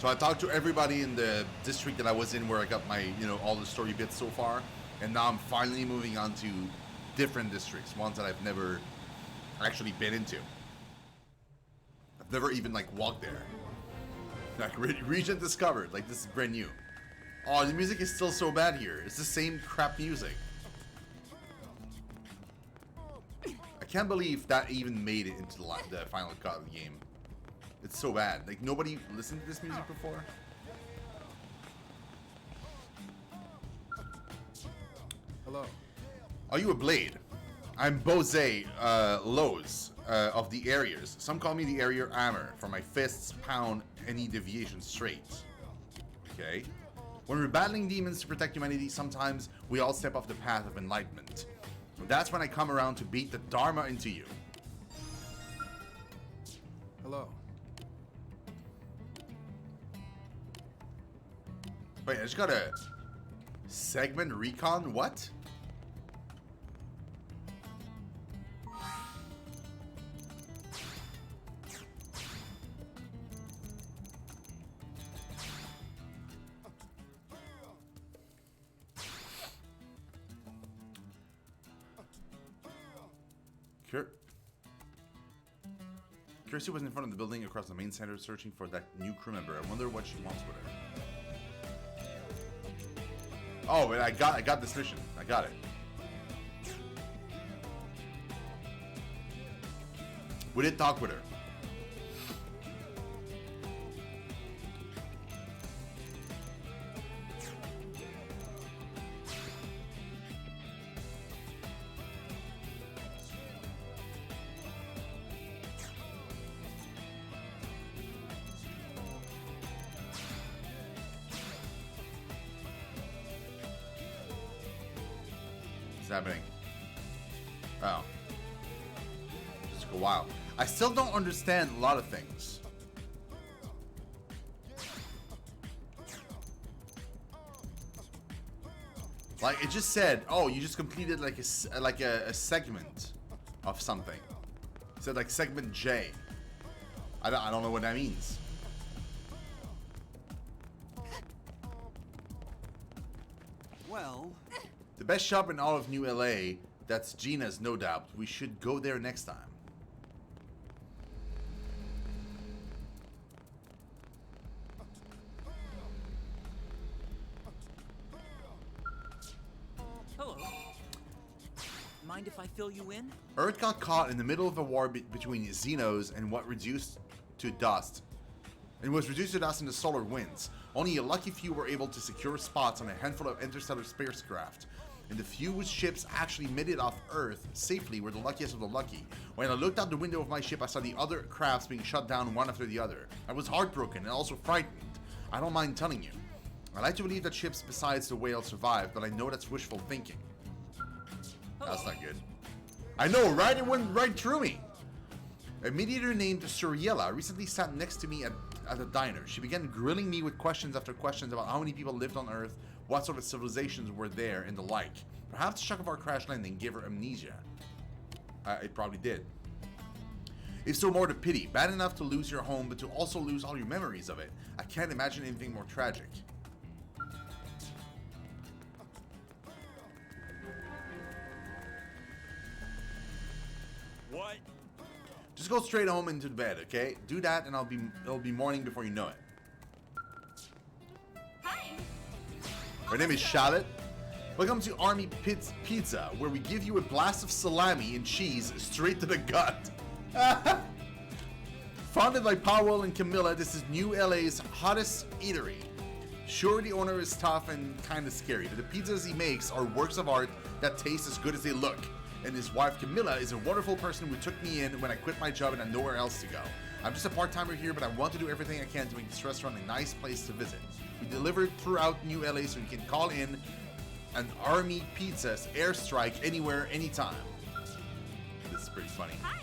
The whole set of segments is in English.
So I talked to everybody in the district that I was in where I got my, you know, all the story bits so far. And now I'm finally moving on to different districts, ones that I've never actually been into. I've never even, like, walked there. Like, region discovered. Like, this is brand new. Oh, the music is still so bad here. It's the same crap music. I can't believe that even made it into the final cut of the game. It's so bad. Like, nobody listened to this music before? Hello. Are you a blade? I'm Bose Lowe's of the Areas. Some call me the Area Hammer, for my fists pound any deviation straight. Okay. When we're battling demons to protect humanity, sometimes we all step off the path of enlightenment. That's when I come around to beat the Dharma into you. Hello. Wait, I just got a segment recon? What? Kirsty was in front of the building across the main center searching for that new crew member. I wonder what she wants with her. Oh, but I got this mission. I got it. We did talk with her. Happening. Oh. Just took a while. I still don't understand a lot of things. Like, it just said, oh, you just completed like a segment of something. It said like segment J. I don't know what that means. Well... The best shop in all of New LA, that's Gina's, no doubt. We should go there next time. Hello. Mind if I fill you in? Earth got caught in the middle of a war between Xenos and what reduced to dust. And was reduced to dust in the solar winds. Only a lucky few were able to secure spots on a handful of interstellar spacecraft. And the few ships actually made it off Earth safely were the luckiest of the lucky. When I looked out the window of my ship, I saw the other crafts being shut down one after the other. I was heartbroken and also frightened. I don't mind telling you. I like to believe that ships besides the whale survived, but I know that's wishful thinking. That's not good. I know, right? It went right through me. A mediator named Suriella recently sat next to me at a diner. She began grilling me with questions after questions about how many people lived on Earth, what sort of civilizations were there, and the like. Perhaps the shock of our crash landing gave her amnesia. It probably did. If so, more to pity. Bad enough to lose your home, but to also lose all your memories of it. I can't imagine anything more tragic. What? Just go straight home into bed, okay? Do that and it'll be morning before you know it. Hi. My name is Charlotte. Welcome to Army Pizza, where we give you a blast of salami and cheese straight to the gut. Founded by Powell and Camilla, this is New LA's hottest eatery. Sure, the owner is tough and kind of scary, but the pizzas he makes are works of art that taste as good as they look. And his wife Camilla is a wonderful person who took me in when I quit my job and had nowhere else to go. I'm just a part-timer here, but I want to do everything I can to make this restaurant a nice place to visit. We deliver throughout New LA, so you can call in an Army Pizza's airstrike anywhere, anytime. This is pretty funny. Hi.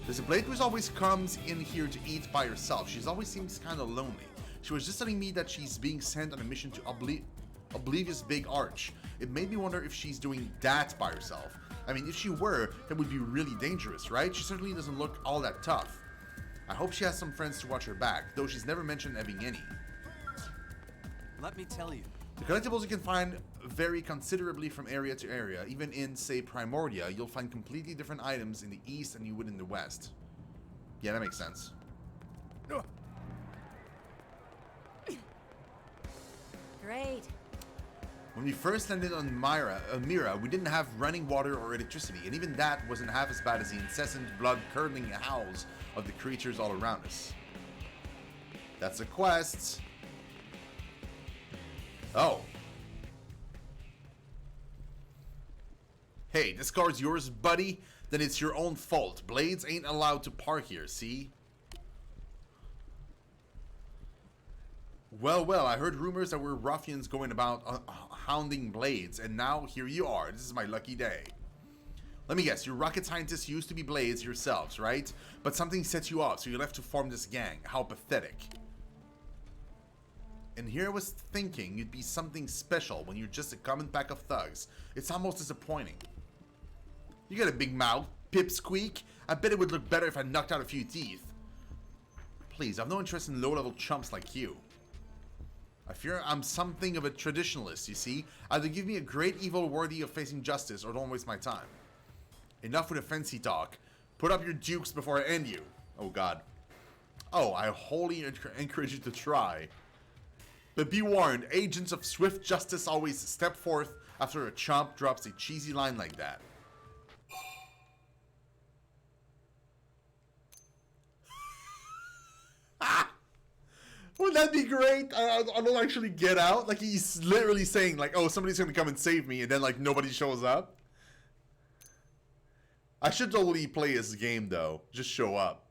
There's a blade who always comes in here to eat by herself. She always seems kind of lonely. She was just telling me that she's being sent on a mission to Oblivion's Big Arch. It made me wonder if she's doing that by herself. I mean, if she were, that would be really dangerous, right? She certainly doesn't look all that tough. I hope she has some friends to watch her back, though she's never mentioned having any. Let me tell you. The collectibles you can find vary considerably from area to area. Even in, say, Primordia, you'll find completely different items in the east than you would in the west. Yeah, that makes sense. Great. When we first landed on Mira, we didn't have running water or electricity, and even that wasn't half as bad as the incessant, blood-curdling howls of the creatures all around us. That's a quest. Oh. Hey, this car's yours, buddy? Then it's your own fault. Blades ain't allowed to park here, see? Well, I heard rumors that were ruffians going about hounding Blades, and now here you are. This is my lucky day. Let me guess, you rocket scientists used to be Blades yourselves, right? But something set you off, so you left to form this gang. How pathetic. And here I was thinking you'd be something special when you're just a common pack of thugs. It's almost disappointing. You got a big mouth, pipsqueak. I bet it would look better if I knocked out a few teeth. Please, I've no interest in low-level chumps like you. I fear I'm something of a traditionalist, you see. Either give me a great evil worthy of facing justice, or don't waste my time. Enough with the fancy talk. Put up your dukes before I end you. Oh god. Oh, I wholly encourage you to try. But be warned, agents of swift justice always step forth after a chump drops a cheesy line like that. Wouldn't that be great? I don't actually get out. Like, he's literally saying, like, oh, somebody's gonna come and save me, and then, like, nobody shows up. I should totally play this game, though. Just show up.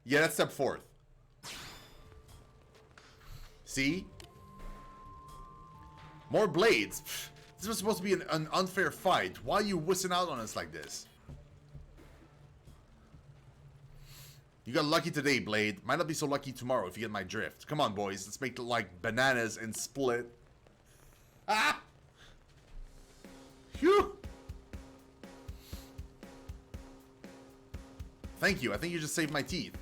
Yeah, that's step fourth. See? More Blades. Pfft, this was supposed to be an unfair fight. Why are you wussing out on us like this? You got lucky today, Blade. Might not be so lucky tomorrow if you get my drift. Come on, boys. Let's make it like bananas and split. Ah! Phew! Thank you. I think you just saved my teeth.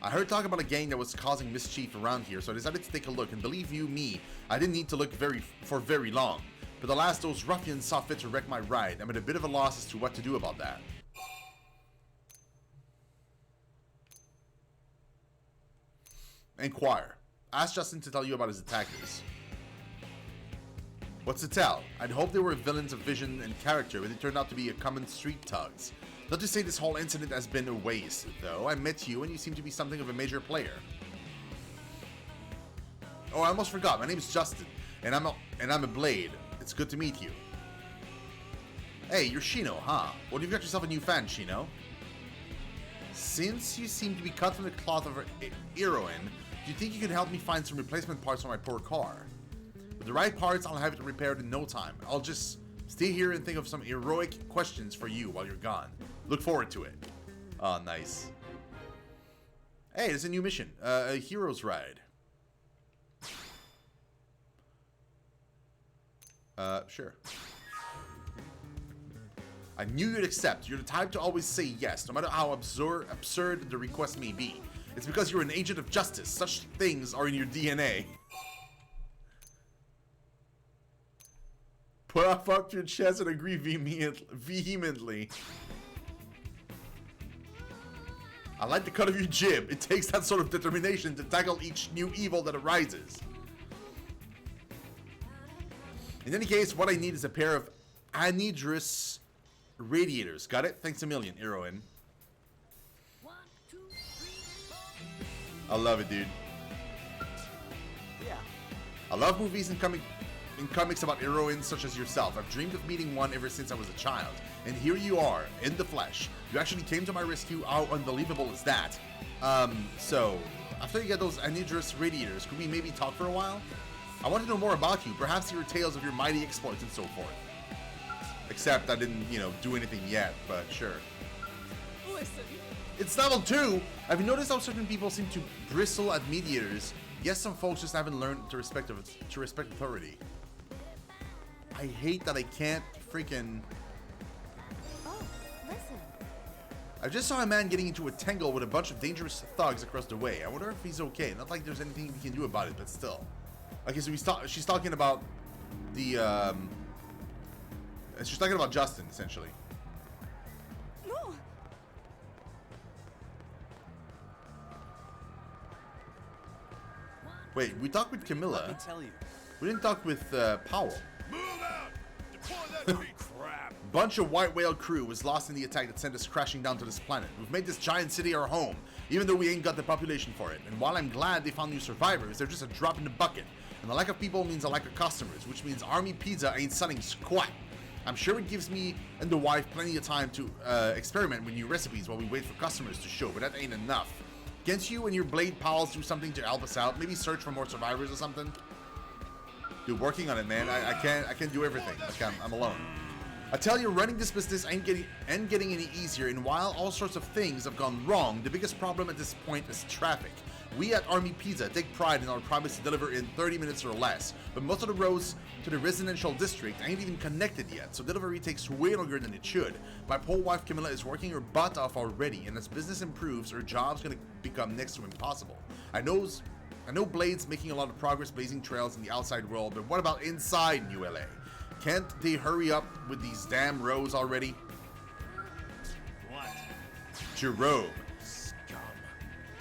I heard talk about a gang that was causing mischief around here, so I decided to take a look, and believe you me, I didn't need to look for very long. But the last those ruffians saw fit to wreck my ride. I'm at a bit of a loss as to what to do about that. Inquire. Ask Justin to tell you about his attackers. What's to tell? I'd hoped they were villains of vision and character, but they turned out to be a common street thugs. Not to say this whole incident has been a waste, though. I met you, and you seem to be something of a major player. Oh, I almost forgot. My name's Justin, and I'm a Blade. It's good to meet you. Hey, you're Shino, huh? Well, you've got yourself a new fan, Shino. Since you seem to be cut from the cloth of an heroine, do you think you could help me find some replacement parts for my poor car? With the right parts, I'll have it repaired in no time. I'll just stay here and think of some heroic questions for you while you're gone. Look forward to it. Oh, nice. Hey, there's a new mission. A hero's ride. Sure. I knew you'd accept. You're the type to always say yes, no matter how absurd the request may be. It's because you're an agent of justice. Such things are in your DNA. Put up your chest and agree vehemently. I like the cut of your jib. It takes that sort of determination to tackle each new evil that arises. In any case, what I need is a pair of anhydrous radiators. Got it? Thanks a million, heroine. I love it, dude. Yeah. I love movies and comics about heroines such as yourself. I've dreamed of meeting one ever since I was a child. And here you are, in the flesh. You actually came to my rescue. How unbelievable is that? So, after you get those anhydrous radiators, could we maybe talk for a while? I want to know more about you, perhaps your tales of your mighty exploits and so forth. Except I didn't, do anything yet, but sure. Listen. It's level 2! Have you noticed how certain people seem to bristle at mediators Guess some folks just haven't learned to respect authority. I hate that I can't freaking... Oh, listen. I just saw a man getting into a tangle with a bunch of dangerous thugs across the way. I wonder if he's okay. Not like there's anything we can do about it, but still. Okay, so she's talking about the, she's talking about Justin, essentially. No. Wait, we talked with Camilla. Let me tell you. We didn't talk with, Powell. Move out! Deploy that big crap! Bunch of White Whale crew was lost in the attack that sent us crashing down to this planet. We've made this giant city our home, even though we ain't got the population for it. And while I'm glad they found new survivors, they're just a drop in the bucket. And a lack of people means a lack of customers, which means Army Pizza ain't selling squat. I'm sure it gives me and the wife plenty of time to experiment with new recipes while we wait for customers to show, but that ain't enough. Can't you and your Blade pals do something to help us out? Maybe search for more survivors or something? Dude, working on it, man. I can't do everything. Like I'm alone. I tell you, running this business ain't getting any easier, and while all sorts of things have gone wrong, the biggest problem at this point is traffic. We at Army Pizza take pride in our promise to deliver in 30 minutes or less, but most of the roads to the residential district ain't even connected yet, so delivery takes way longer than it should. My poor wife Camilla is working her butt off already, and as business improves, her job's gonna become next to impossible. I know Blade's making a lot of progress blazing trails in the outside world, but what about inside New LA? Can't they hurry up with these damn roads already? What? Jerome.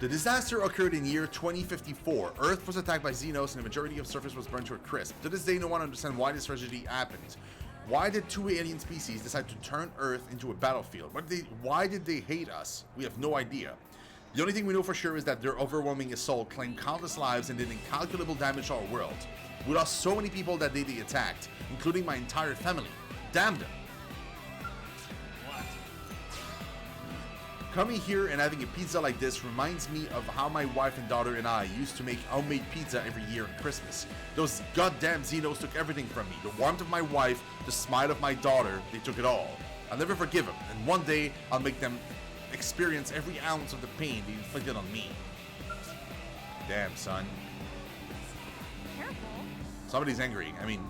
The disaster occurred in year 2054. Earth was attacked by Xenos and the majority of surface was burned to a crisp. To this day, no one understands why this tragedy happened. Why did two alien species decide to turn Earth into a battlefield? Why did they hate us? We have no idea. The only thing we know for sure is that their overwhelming assault claimed countless lives and did incalculable damage to our world. We lost so many people that day they attacked, including my entire family. Damn them. What? Coming here and having a pizza like this reminds me of how my wife and daughter and I used to make homemade pizza every year at Christmas. Those goddamn Xenos took everything from me. The warmth of my wife, the smile of my daughter, they took it all. I'll never forgive them, and one day I'll make them experience every ounce of the pain they inflicted on me. Damn, son. Careful. Somebody's angry. I mean,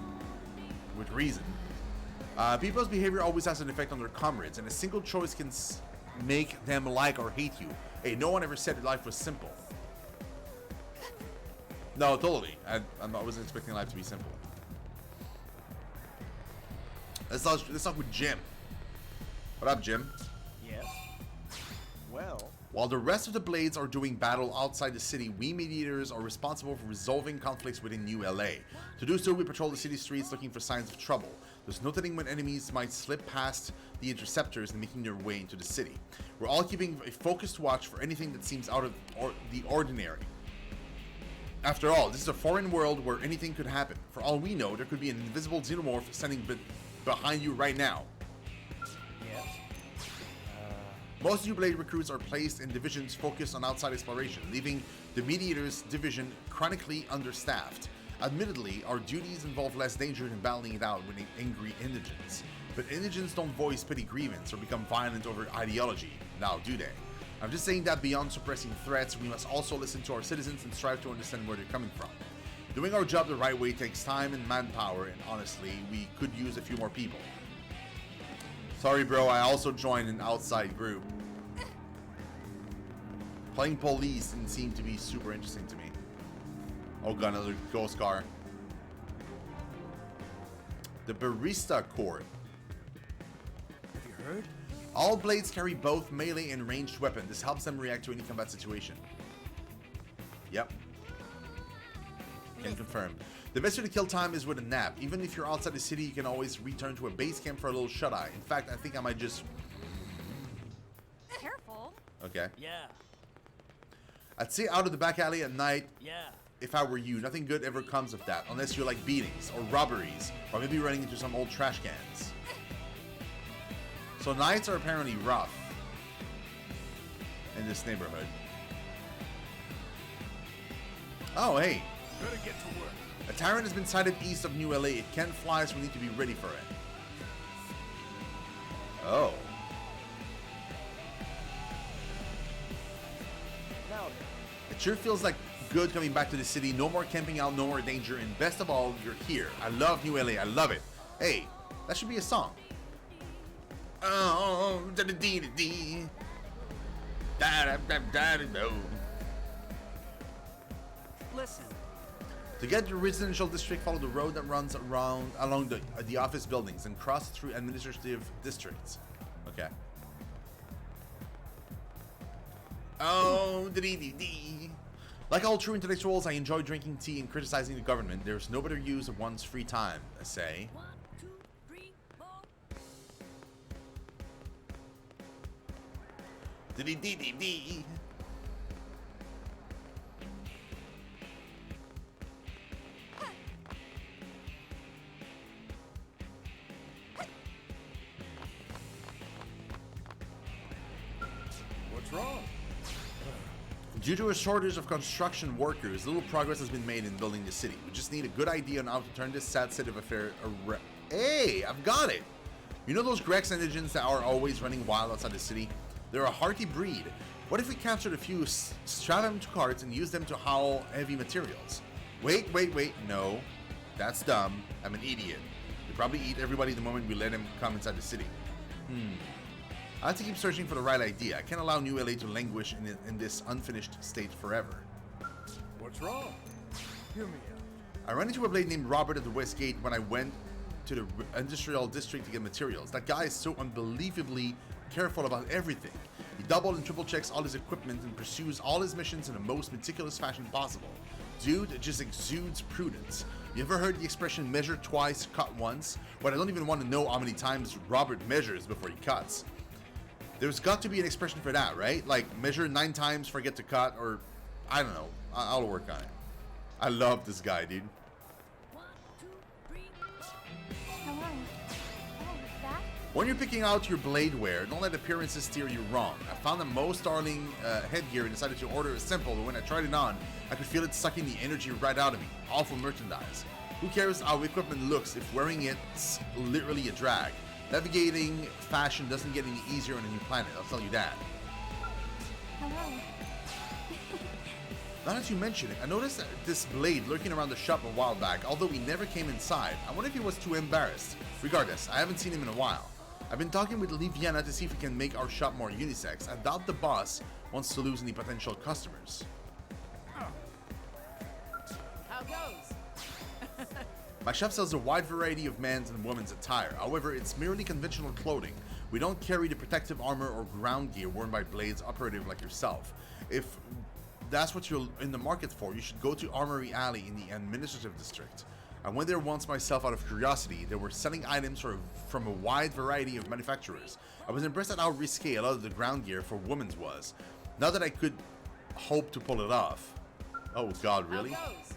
with reason. People's behavior always has an effect on their comrades, and a single choice can make them like or hate you. Hey, no one ever said that life was simple. No, totally. I wasn't expecting life to be simple. Let's talk with Jim. What up, Jim? Yes. Well, While the rest of the Blades are doing battle outside the city, we mediators are responsible for resolving conflicts within New LA. To do so, we patrol the city streets looking for signs of trouble. There's no telling when enemies might slip past the interceptors and making their way into the city. We're all keeping a focused watch for anything that seems out of the ordinary. After all, this is a foreign world where anything could happen. For all we know, there could be an invisible xenomorph standing behind you right now. yes. Most new Blade recruits are placed in divisions focused on outside exploration, leaving the Mediators division chronically understaffed. Admittedly, our duties involve less danger than battling it out with angry indigents. But indigents don't voice petty grievance or become violent over ideology, now do they? I'm just saying that beyond suppressing threats, we must also listen to our citizens and strive to understand where they're coming from. Doing our job the right way takes time and manpower, and honestly, we could use a few more people. Sorry bro, I also joined an outside group. Playing police didn't seem to be super interesting to me. Oh god, another ghost car. The Barista Court. Have you heard? All Blades carry both melee and ranged weapon. This helps them react to any combat situation. Yep. Can confirm. The best way to kill time is with a nap. Even if you're outside the city, you can always return to a base camp for a little shut-eye. In fact, I think I might just... Careful. Okay. Yeah. I'd say out of the back alley at night, Yeah. if I were you. Nothing good ever comes of that, unless you like beatings, or robberies, or maybe running into some old trash cans. So nights are apparently rough in this neighborhood. Oh, hey. Better get to work. A tyrant has been sighted east of New LA. It can't fly, so we need to be ready for it. Oh. Now It sure feels like good coming back to the city. No more camping out, no more danger, and best of all, you're here. I love New LA. I love it. Hey, that should be a song. Oh, da da dee da dee. Da da da da da da. Listen. To get to the residential district, follow the road that runs along the office buildings and cross through administrative districts. Okay. Oh, dee dee dee. Like all true intellectuals, I enjoy drinking tea and criticizing the government. There's no better use of one's free time, I say. 1, 2, 3, 4. Dee dee dee dee. What's wrong? Due to a shortage of construction workers, little progress has been made in building the city. We just need a good idea on how to turn this sad state of affairs around. Hey, I've got it! You know those Grex engines that are always running wild outside the city? They're a hearty breed. What if we captured a few, strap them to carts, and use them to haul heavy materials? Wait, no. That's dumb. I'm an idiot. They probably eat everybody the moment we let them come inside the city. I have to keep searching for the right idea. I can't allow New LA to languish in this unfinished state forever. What's wrong? Hear me out. I ran into a blade named Robert at the West Gate when I went to the industrial district to get materials. That guy is so unbelievably careful about everything. He double and triple checks all his equipment and pursues all his missions in the most meticulous fashion possible. Dude just exudes prudence. You ever heard the expression measure twice, cut once? Well, I don't even want to know how many times Robert measures before he cuts. There's got to be an expression for that, right? Like measure 9 times, forget to cut, or I don't know. I'll work on it. I love this guy, dude. 1, 2, 3. Hello. Oh, that? When you're picking out your blade wear, don't let appearances steer you wrong. I found the most sterling headgear and decided to order a simple, but when I tried it on, I could feel it sucking the energy right out of me. Awful merchandise. Who cares how equipment looks if wearing it's literally a drag? Navigating fashion doesn't get any easier on a new planet, I'll tell you that. Hello. Now that you mention it, I noticed this blade lurking around the shop a while back, although he never came inside. I wonder if he was too embarrassed. Regardless, I haven't seen him in a while. I've been talking with Liviana to see if we can make our shop more unisex. I doubt the boss wants to lose any potential customers. How goes? My shop sells a wide variety of men's and women's attire. However, it's merely conventional clothing. We don't carry the protective armor or ground gear worn by blades operative like yourself. If that's what you're in the market for, you should go to Armory Alley in the administrative district. I went there once myself out of curiosity. They were selling items from a wide variety of manufacturers. I was impressed at how risque a lot of the ground gear for women's was. Not that I could hope to pull it off. Oh god, really? How goes?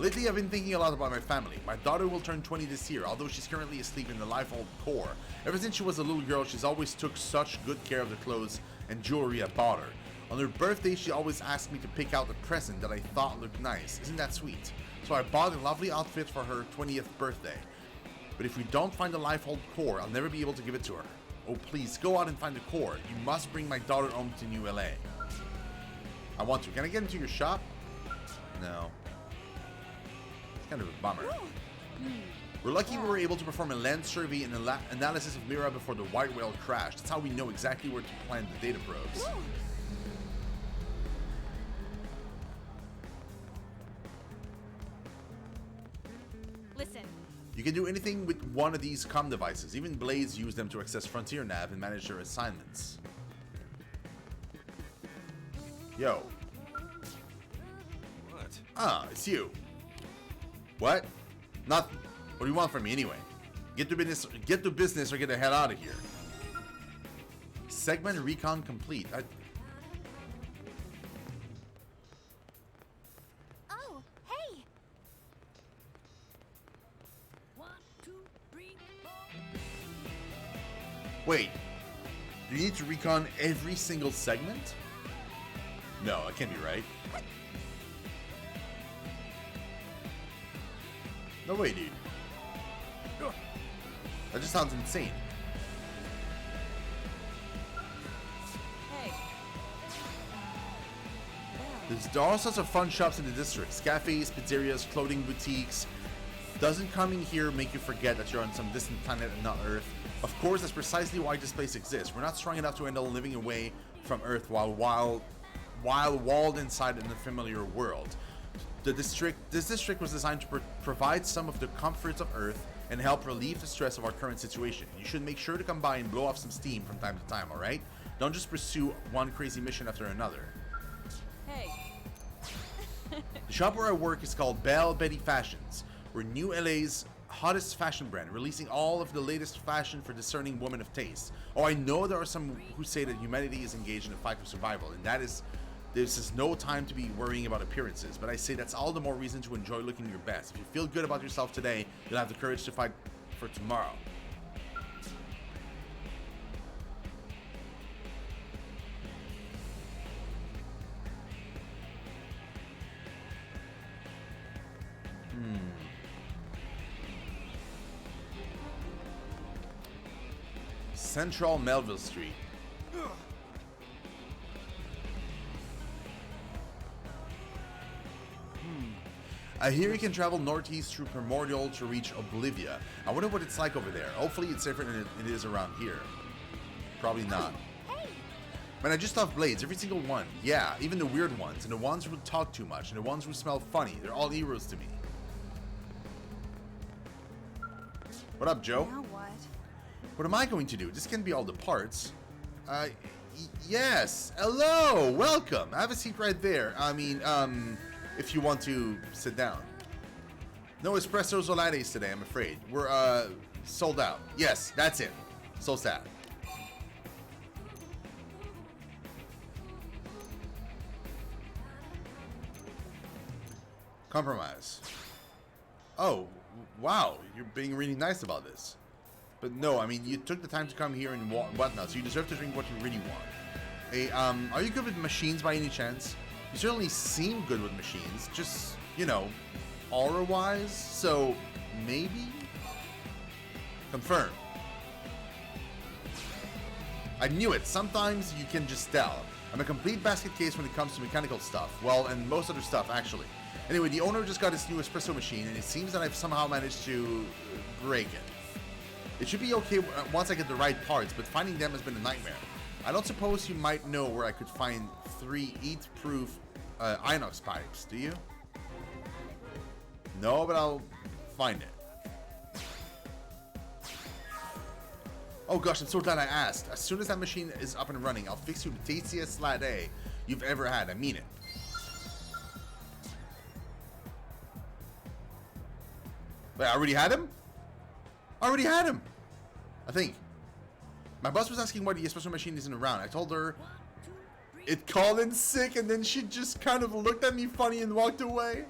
Lately, I've been thinking a lot about my family. My daughter will turn 20 this year, although she's currently asleep in the life-old core. Ever since she was a little girl, she's always took such good care of the clothes and jewelry I bought her. On her birthday, she always asked me to pick out a present that I thought looked nice. Isn't that sweet? So I bought a lovely outfit for her 20th birthday. But if we don't find the life-old core, I'll never be able to give it to her. Oh, please, go out and find the core. You must bring my daughter home to New LA. I want to. Can I get into your shop? No. Kind of a bummer. We're lucky we were able to perform a land survey and analysis of Mira before the white whale crashed. That's how we know exactly where to plant the data probes. Listen. You can do anything with one of these comm devices. Even Blades use them to access Frontier Nav and manage their assignments. Yo. What? Ah, it's you. What? Nothing. What do you want from me anyway? Get to business or get the hell out of here. Segment recon complete. Oh, hey. 1, 2, 3, 4. Wait. Do you need to recon every single segment? No, that can't be right. No way, dude. That just sounds insane. Hey. Well. There are all sorts of fun shops in the districts. Cafes, pizzerias, clothing boutiques. Doesn't coming here make you forget that you're on some distant planet and not Earth? Of course, that's precisely why this place exists. We're not strong enough to end up living away from Earth while walled inside an unfamiliar world. This district was designed to provide some of the comforts of Earth and help relieve the stress of our current situation. You should make sure to come by and blow off some steam from time to time, alright? Don't just pursue one crazy mission after another. Hey. The shop where I work is called Belle Betty Fashions. We're New LA's hottest fashion brand, releasing all of the latest fashion for discerning women of taste. Oh, I know there are some who say that humanity is engaged in a fight for survival, and this is no time to be worrying about appearances, but I say that's all the more reason to enjoy looking your best. If you feel good about yourself today, you'll have the courage to fight for tomorrow. Central Melville Street. I hear you can travel northeast through Primordial to reach Oblivia. I wonder what it's like over there. Hopefully it's different than it is around here. Probably not. Man, I just love blades, every single one. Yeah, even the weird ones, and the ones who talk too much, and the ones who smell funny. They're all heroes to me. What up, Joe? Now what? What am I going to do? This can't be all the parts. Yes. Hello. Welcome. Have a seat right there. I mean, if you want to sit down. No espressos or lattes today, I'm afraid. We're, sold out. Yes, that's it. So sad. Compromise. Oh, wow. You're being really nice about this. But no, I mean, you took the time to come here and whatnot, so you deserve to drink what you really want. Hey, are you good with machines by any chance? You certainly seem good with machines, just, you know, aura-wise, so maybe? Confirm. I knew it. Sometimes you can just tell. I'm a complete basket case when it comes to mechanical stuff. Well, and most other stuff, actually. Anyway, the owner just got his new espresso machine, and it seems that I've somehow managed to break it. It should be okay once I get the right parts, but finding them has been a nightmare. I don't suppose you might know where I could find 3 EAT-proof inox pipes, do you? No, but I'll find it. Oh gosh, I'm so glad I asked. As soon as that machine is up and running, I'll fix you the tastiest latte you've ever had. I mean it. Wait, I already had him? I already had him, I think. My boss was asking why the espresso machine isn't around. I told her it called in sick, and then she just kind of looked at me funny and walked away.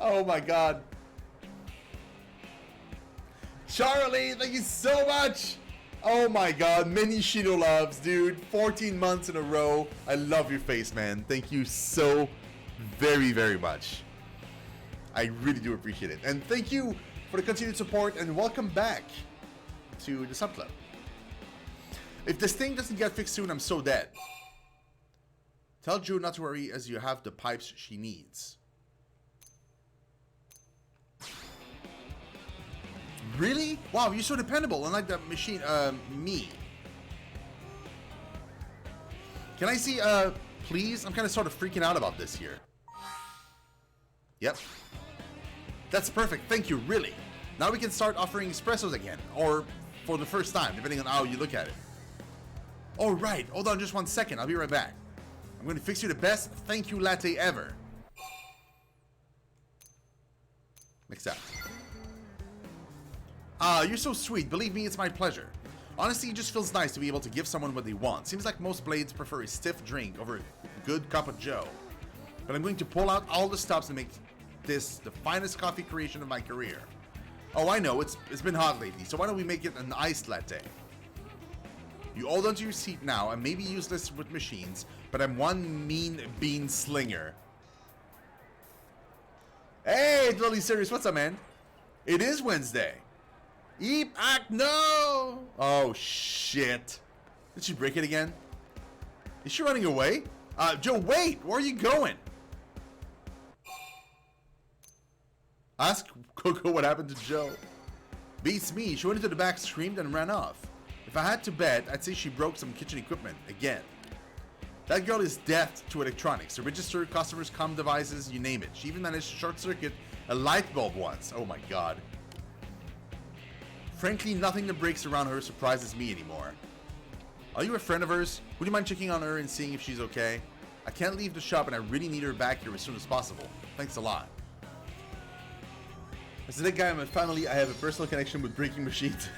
Oh my god. Charlie, thank you so much. Oh my god, many Shino loves, dude. 14 months in a row. I love your face, man. Thank you so very, very much. I really do appreciate it. And thank you for the continued support, and welcome back to the sub club. If this thing doesn't get fixed soon, I'm so dead. Tell Drew not to worry, as you have the pipes she needs. Really? Wow, you're so dependable, unlike that machine, me. Can I see, please? I'm kind of sort of freaking out about this here. Yep. That's perfect, thank you, really. Now we can start offering espressos again, or for the first time, depending on how you look at it. All right, hold on just 1 second, I'll be right back. I'm going to fix you the best thank you latte ever. Mix that. Ah, you're so sweet, believe me, it's my pleasure. Honestly, it just feels nice to be able to give someone what they want. Seems like most blades prefer a stiff drink over a good cup of joe. But I'm going to pull out all the stops and make this the finest coffee creation of my career. Oh, I know, it's been hot lately, so why don't we make it an iced latte? You hold onto your seat now. I may be useless with machines, but I'm one mean bean slinger. Hey, totally serious. What's up, man? It is Wednesday. Eep, act, no! Oh, shit. Did she break it again? Is she running away? Joe, wait! Where are you going? Ask Coco what happened to Joe. Beats me. She went into the back, screamed, and ran off. If I had to bet, I'd say she broke some kitchen equipment again. That girl is deaf to electronics. The register, customers, comm devices, you name it. She even managed to short circuit a light bulb once. Oh my god. Frankly, nothing that breaks around her surprises me anymore. Are you a friend of hers? Would you mind checking on her and seeing if she's okay? I can't leave the shop and I really need her back here as soon as possible. Thanks a lot. As that guy in my family, I have a personal connection with breaking machines.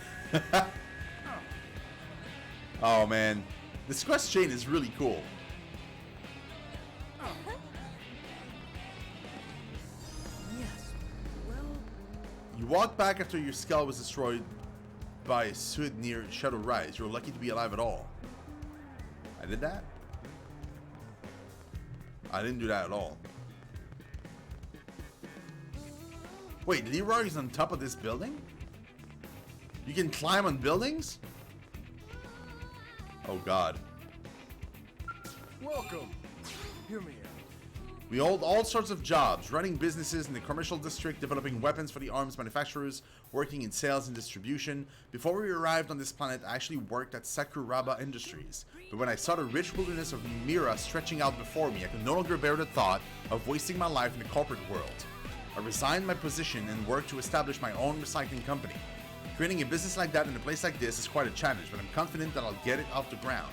Oh man. This quest chain is really cool. Yes. Well, You walked back after your skull was destroyed by a suit near Shadow Rise. You're lucky to be alive at all. I did that? I didn't do that at all. Wait, Leroy is on top of this building? You can climb on buildings? Oh god. Welcome. Hear me out. We hold all sorts of jobs, running businesses in the commercial district, developing weapons for the arms manufacturers, working in sales and distribution. Before we arrived on this planet, I actually worked at Sakuraba Industries. But when I saw the rich wilderness of Mira stretching out before me, I could no longer bear the thought of wasting my life in the corporate world. I resigned my position and worked to establish my own recycling company. Creating a business like that in a place like this is quite a challenge, but I'm confident that I'll get it off the ground.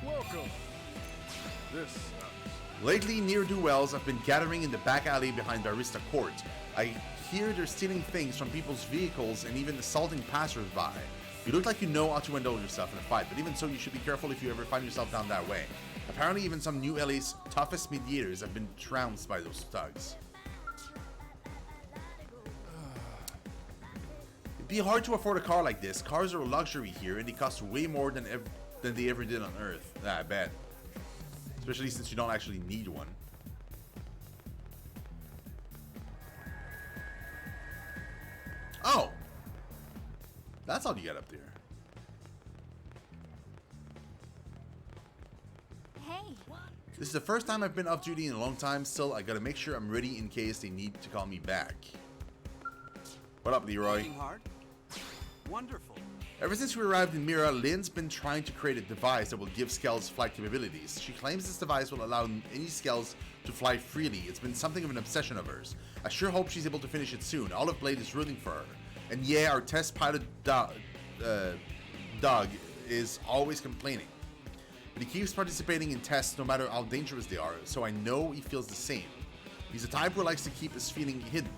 Welcome. This Lately, ne'er-do-wells have been gathering in the back alley behind Barista Court. I hear they're stealing things from people's vehicles and even assaulting passers-by. You look like you know how to handle yourself in a fight, but even so, you should be careful if you ever find yourself down that way. Apparently, even some New LA's toughest mediators have been trounced by those thugs. It'd be hard to afford a car like this. Cars are a luxury here, and they cost way more than they ever did on Earth. I bet. Especially since you don't actually need one. Oh! That's how you get up there. Hey. This is the first time I've been off duty in a long time. Still, I gotta make sure I'm ready in case they need to call me back. What up, Leroy? Working hard? Wonderful. Ever since we arrived in Mira, Lynn's been trying to create a device that will give Skells flight capabilities. She claims this device will allow any Skells to fly freely. It's been something of an obsession of hers. I sure hope she's able to finish it soon. Olive Blade is rooting for her. And yeah, our test pilot Doug is always complaining. But he keeps participating in tests no matter how dangerous they are, so I know he feels the same. He's the type who likes to keep his feeling hidden.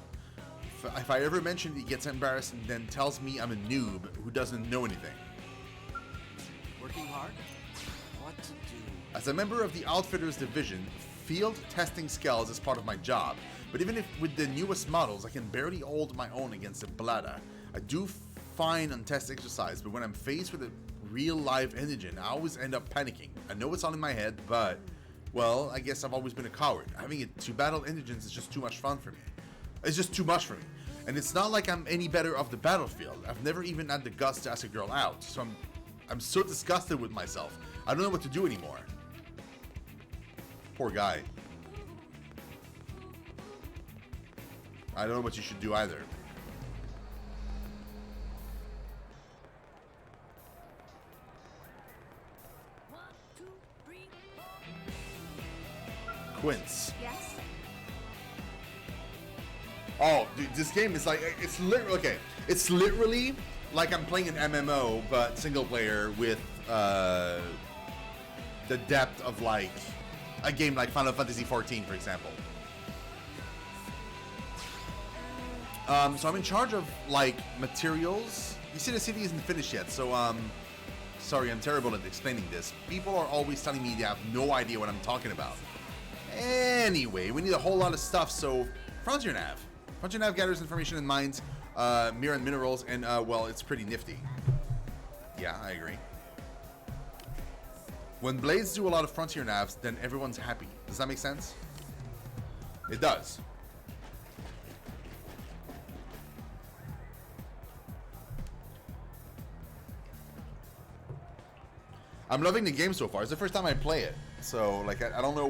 If I ever mention it, he gets embarrassed and then tells me I'm a noob who doesn't know anything. Working hard? What to do? As a member of the Outfitters Division, field testing Skells is part of my job. But even if with the newest models, I can barely hold my own against a Blada. I do fine on test exercise, but when I'm faced with a real live indigent, I always end up panicking. I know it's all in my head, but, well, I guess I've always been a coward. Having it to battle indigents is just too much fun for me. It's just too much for me. And it's not like I'm any better off the battlefield. I've never even had the guts to ask a girl out. So I'm so disgusted with myself. I don't know what to do anymore. Poor guy. I don't know what you should do either. Quince. Yes? Oh, dude, this game is like, it's literally, okay, it's literally like I'm playing an MMO, but single player with the depth of like a game like Final Fantasy XIV, for example. So I'm in charge of like materials. You see, the city isn't finished yet, so sorry, I'm terrible at explaining this. People are always telling me they have no idea what I'm talking about. Anyway, we need a whole lot of stuff, so Frontier Nav. Frontier Nav gathers information and mines, mirror and minerals, and well, it's pretty nifty. Yeah, I agree. When Blades do a lot of Frontier Navs, then everyone's happy. Does that make sense? It does. I'm loving the game so far. It's the first time I play it, so like I don't know